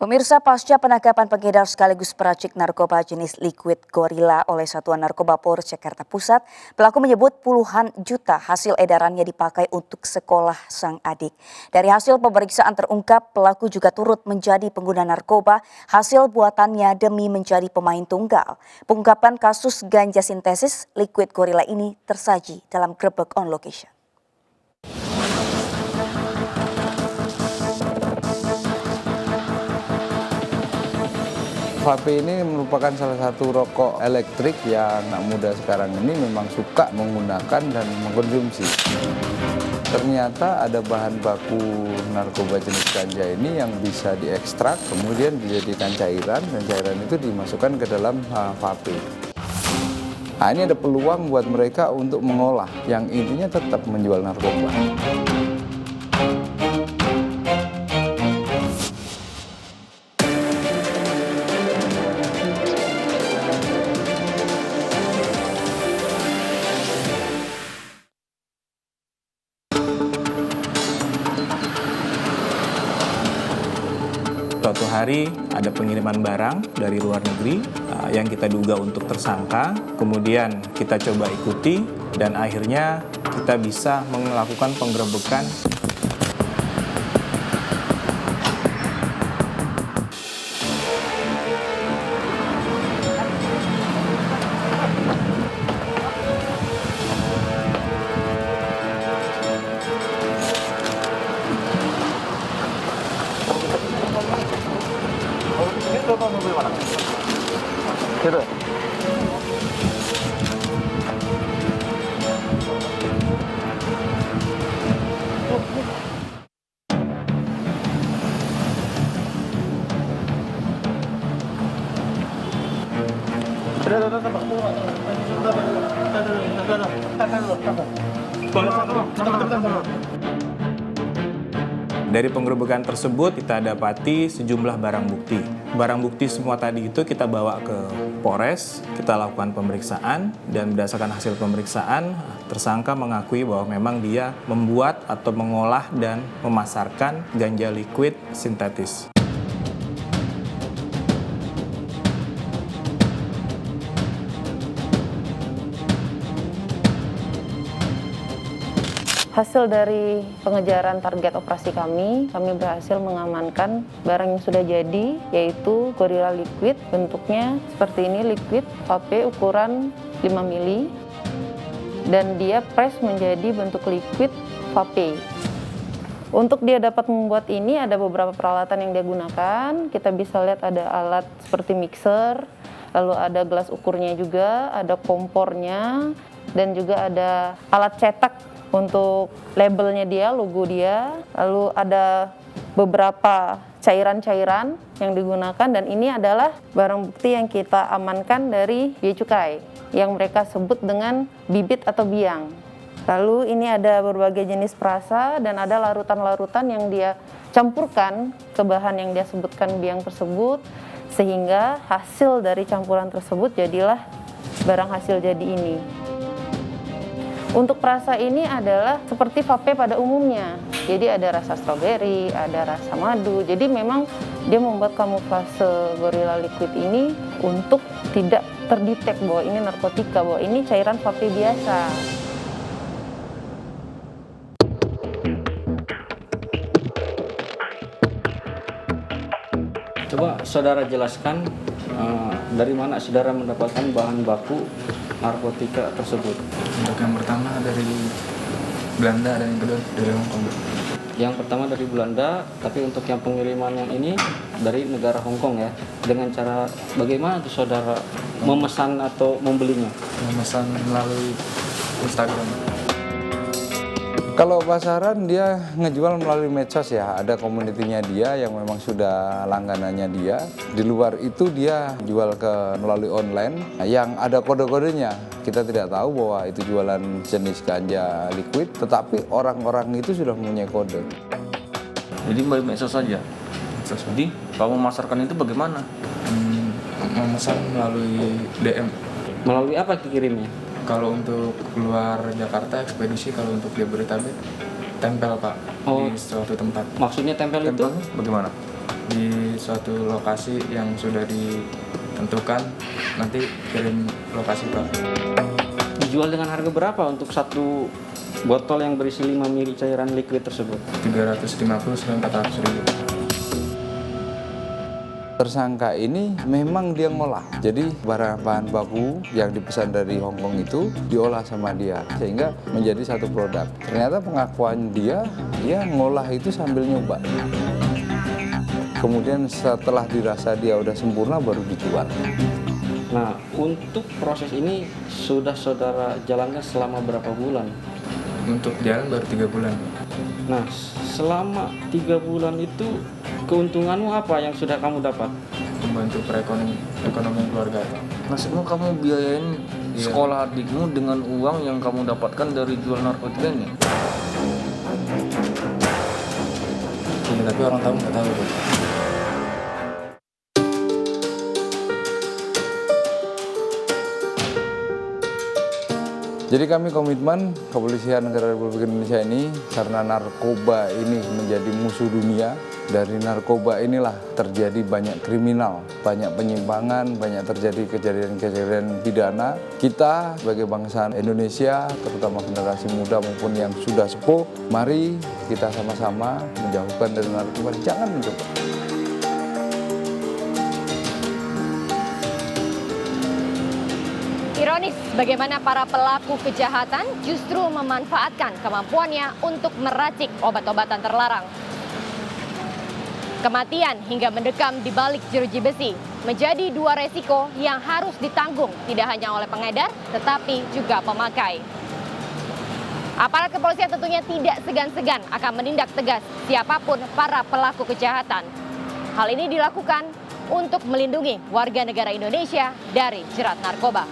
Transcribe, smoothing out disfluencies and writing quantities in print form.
Pemirsa, pasca penangkapan pengedar sekaligus peracik narkoba jenis liquid gorila oleh Satuan Narkoba Polres Jakarta Pusat, pelaku menyebut puluhan juta hasil edarannya dipakai untuk sekolah sang adik. Dari hasil pemeriksaan terungkap, pelaku juga turut menjadi pengguna narkoba hasil buatannya demi menjadi pemain tunggal. Pengungkapan kasus ganja sintesis liquid gorila ini tersaji dalam Grebek on Location. Vape ini merupakan salah satu rokok elektrik yang anak muda sekarang ini memang suka menggunakan dan mengkonsumsi. Ternyata ada bahan baku narkoba jenis ganja ini yang bisa diekstrak, kemudian dijadikan cairan, dan cairan itu dimasukkan ke dalam vape. Nah, ini ada peluang buat mereka untuk mengolah, yang intinya tetap menjual narkoba. Suatu hari ada pengiriman barang dari luar negeri yang kita duga untuk tersangka, kemudian kita coba ikuti dan akhirnya kita bisa melakukan penggerebekan. Dari penggerebekan tersebut kita dapati sejumlah barang bukti. Barang bukti semua tadi itu kita bawa ke Polres, kita lakukan pemeriksaan, dan berdasarkan hasil pemeriksaan, tersangka mengakui bahwa memang dia membuat atau mengolah dan memasarkan ganja liquid sintetis. Hasil dari pengejaran target operasi kami berhasil mengamankan barang yang sudah jadi, yaitu Gorilla Liquid. Bentuknya seperti ini, liquid vape ukuran 5 mili, dan dia press menjadi bentuk liquid vape. Untuk dia dapat membuat ini ada beberapa peralatan yang dia gunakan. Kita bisa lihat ada alat seperti mixer, lalu ada gelas ukurnya juga, ada kompornya, dan juga ada alat cetak untuk labelnya dia, logo dia, lalu ada beberapa cairan-cairan yang digunakan, dan ini adalah barang bukti yang kita amankan dari Bea Cukai yang mereka sebut dengan bibit atau biang. Lalu ini ada berbagai jenis perasa dan ada larutan-larutan yang dia campurkan ke bahan yang dia sebutkan biang tersebut, sehingga hasil dari campuran tersebut jadilah barang hasil jadi ini. Untuk perasa ini adalah seperti vape pada umumnya. Jadi ada rasa stroberi, ada rasa madu. Jadi memang dia membuat kamuflase Gorilla Liquid ini untuk tidak terdetek bahwa ini narkotika, bahwa ini cairan vape biasa. Coba saudara jelaskan dari mana saudara mendapatkan bahan baku narkotika tersebut. Untuk yang pertama dari Belanda dan yang kedua dari Hong Kong. Yang pertama dari Belanda, tapi untuk yang pengiriman yang ini dari negara Hong Kong ya. Dengan cara bagaimana tuh saudara memesan atau membelinya? Memesan melalui Instagram. Kalau pasaran dia ngejual melalui medsos ya, ada komunitinya dia yang memang sudah langganannya dia. Di luar itu dia jual melalui online yang ada kode-kodenya. Kita tidak tahu bahwa itu jualan jenis ganja liquid, tetapi orang-orang itu sudah mempunyai kode. Jadi melalui medsos saja. Jadi kalau memasarkan itu bagaimana? Memesan melalui DM. Melalui apa dikirimnya? Kalau untuk keluar Jakarta ekspedisi, kalau untuk Jabodetabek tempel Pak di suatu tempat. Maksudnya tempel itu? Tempelnya bagaimana? di suatu lokasi yang sudah ditentukan, nanti kirim lokasi Pak. Dijual dengan harga berapa untuk satu botol yang berisi 5 ml cairan liquid tersebut? 350 sampai 400 ribu. Tersangka ini memang dia ngolah, jadi bahan baku yang dipesan dari Hong Kong itu diolah sama dia sehingga menjadi satu produk. Ternyata pengakuan dia ngolah itu sambil nyoba. Kemudian setelah dirasa dia udah sempurna baru dijual. Nah, untuk proses ini sudah saudara jalankan selama berapa bulan? Untuk jalan baru 3 bulan. Nah, selama 3 bulan itu keuntunganmu apa yang sudah kamu dapat? Membantu perekonomian keluarga. Maksudmu kamu biayain Iya. sekolah adikmu dengan uang yang kamu dapatkan dari jual narkotika ini? Iya, tapi orang tahu nggak tahu Pak. Jadi kami komitmen Kepolisian Negara Republik Indonesia ini karena narkoba ini menjadi musuh dunia. Dari narkoba inilah terjadi banyak kriminal, banyak penyimpangan, banyak terjadi kejadian-kejadian pidana. Kita sebagai bangsa Indonesia, terutama generasi muda maupun yang sudah sepuh, mari kita sama-sama menjauhkan dari narkoba. Jangan mencoba. Ironis bagaimana para pelaku kejahatan justru memanfaatkan kemampuannya untuk meracik obat-obatan terlarang. Kematian hingga mendekam di balik jeruji besi menjadi dua resiko yang harus ditanggung tidak hanya oleh pengedar tetapi juga pemakai. Aparat kepolisian tentunya tidak segan-segan akan menindak tegas siapapun para pelaku kejahatan. Hal ini dilakukan untuk melindungi warga negara Indonesia dari jerat narkoba.